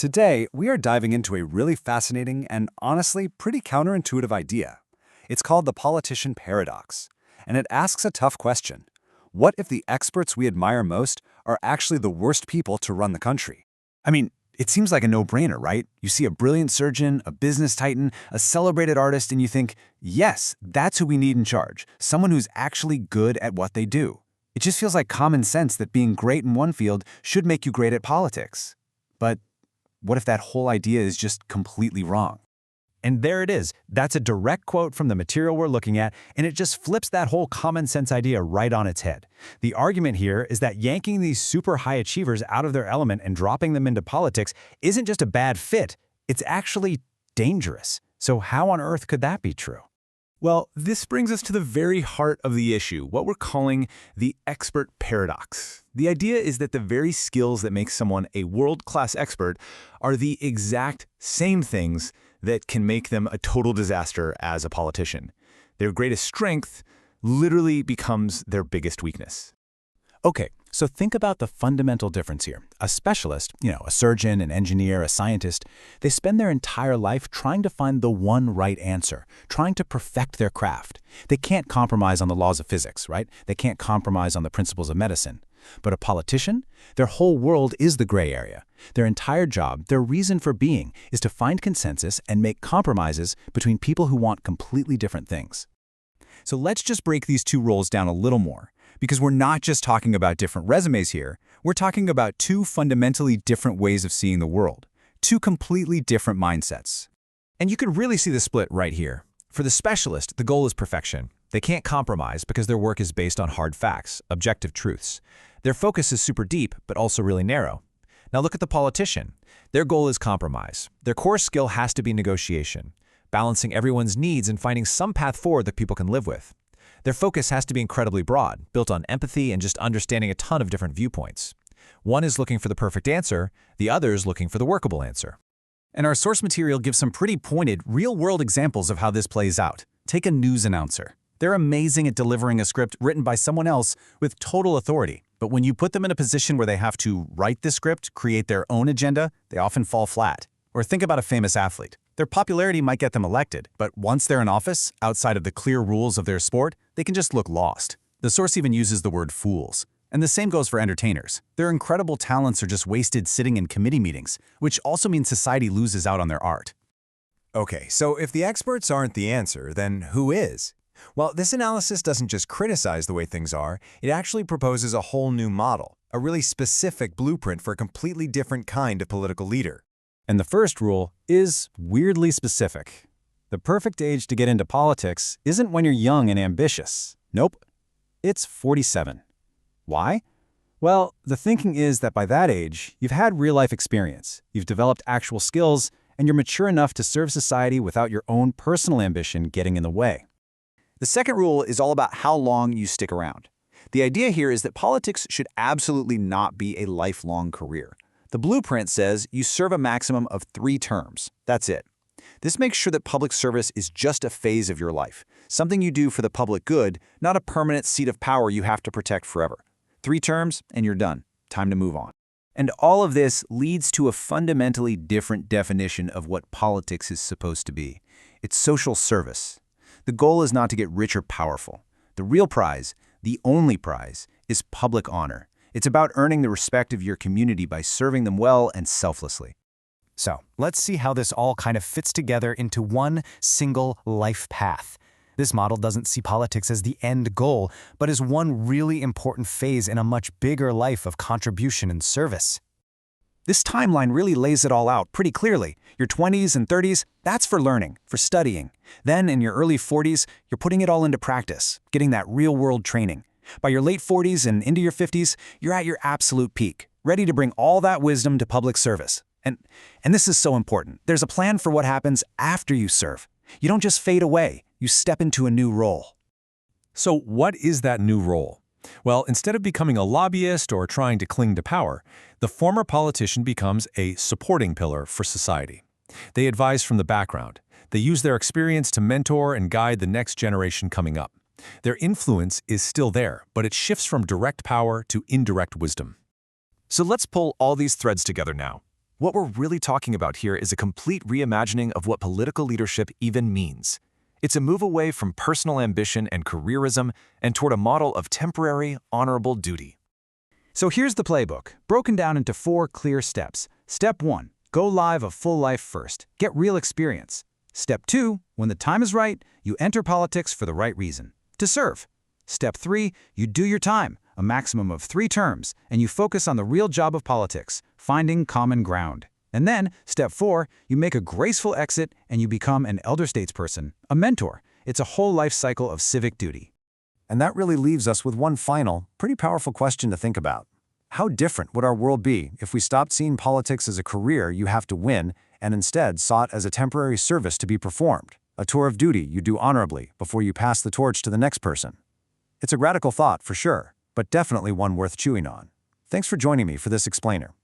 Today, we are diving into a really fascinating and honestly pretty counterintuitive idea. It's called the politician paradox, and it asks a tough question. What if the experts we admire most are actually the worst people to run the country? I mean, it seems like a no-brainer, right? You see a brilliant surgeon, a business titan, a celebrated artist, and you think, yes, that's who we need in charge, someone who's actually good at what they do. It just feels like common sense that being great in one field should make you great at politics. But what if that whole idea is just completely wrong? And there it is. That's a direct quote from the material we're looking at, and it just flips that whole common sense idea right on its head. The argument here is that yanking these super high achievers out of their element and dropping them into politics isn't just a bad fit, it's actually dangerous. So how on earth could that be true? Well, this brings us to the very heart of the issue, what we're calling the expert paradox. The idea is that the very skills that make someone a world-class expert are the exact same things that can make them a total disaster as a politician. Their greatest strength literally becomes their biggest weakness. Okay, so think about the fundamental difference here. A specialist, a surgeon, an engineer, a scientist, they spend their entire life trying to find the one right answer, trying to perfect their craft. They can't compromise on the laws of physics, right? They can't compromise on the principles of medicine. But a politician, their whole world is the gray area. Their entire job, their reason for being, is to find consensus and make compromises between people who want completely different things. So let's just break these two roles down a little more, because we're not just talking about different resumes here, we're talking about two fundamentally different ways of seeing the world, two completely different mindsets. And you can really see the split right here. For the specialist, the goal is perfection. They can't compromise because their work is based on hard facts, objective truths. Their focus is super deep, but also really narrow. Now look at the politician. Their goal is compromise. Their core skill has to be negotiation, balancing everyone's needs and finding some path forward that people can live with. Their focus has to be incredibly broad, built on empathy and just understanding a ton of different viewpoints. One is looking for the perfect answer, the other is looking for the workable answer. And our source material gives some pretty pointed, real-world examples of how this plays out. Take a news announcer. They're amazing at delivering a script written by someone else with total authority. But when you put them in a position where they have to write the script, create their own agenda, they often fall flat. Or think about a famous athlete. Their popularity might get them elected, but once they're in office, outside of the clear rules of their sport, they can just look lost. The source even uses the word fools. And the same goes for entertainers. Their incredible talents are just wasted sitting in committee meetings, which also means society loses out on their art. Okay, so if the experts aren't the answer, then who is? Well, this analysis doesn't just criticize the way things are, it actually proposes a whole new model, a really specific blueprint for a completely different kind of political leader. And the first rule is weirdly specific. The perfect age to get into politics isn't when you're young and ambitious. Nope, it's 47. Why? Well, the thinking is that by that age, you've had real-life experience, you've developed actual skills, and you're mature enough to serve society without your own personal ambition getting in the way. The second rule is all about how long you stick around. The idea here is that politics should absolutely not be a lifelong career. The blueprint says you serve a maximum of 3 terms. That's it. This makes sure that public service is just a phase of your life, something you do for the public good, not a permanent seat of power you have to protect forever. 3 terms, and you're done. Time to move on. And all of this leads to a fundamentally different definition of what politics is supposed to be. It's social service. The goal is not to get rich or powerful. The real prize, the only prize, is public honor. It's about earning the respect of your community by serving them well and selflessly. So let's see how this all kind of fits together into one single life path. This model doesn't see politics as the end goal, but as one really important phase in a much bigger life of contribution and service. This timeline really lays it all out pretty clearly. Your 20s and 30s, that's for learning, for studying. Then in your early 40s, you're putting it all into practice, getting that real-world training. By your late 40s and into your 50s, you're at your absolute peak, ready to bring all that wisdom to public service. And this is so important. There's a plan for what happens after you serve. You don't just fade away, you step into a new role. So what is that new role? Well, instead of becoming a lobbyist or trying to cling to power, the former politician becomes a supporting pillar for society. They advise from the background. They use their experience to mentor and guide the next generation coming up. Their influence is still there, but it shifts from direct power to indirect wisdom. So let's pull all these threads together now. What we're really talking about here is a complete reimagining of what political leadership even means. It's a move away from personal ambition and careerism and toward a model of temporary, honorable duty. So here's the playbook, broken down into 4 clear steps. Step 1, go live a full life first. Get real experience. Step 2, when the time is right, you enter politics for the right reason, to serve. Step 3, you do your time, a maximum of 3 terms, and you focus on the real job of politics, finding common ground. And then, step 4, you make a graceful exit and you become an elder statesperson, a mentor. It's a whole life cycle of civic duty. And that really leaves us with one final, pretty powerful question to think about. How different would our world be if we stopped seeing politics as a career you have to win and instead saw it as a temporary service to be performed, a tour of duty you do honorably before you pass the torch to the next person? It's a radical thought for sure, but definitely one worth chewing on. Thanks for joining me for this explainer.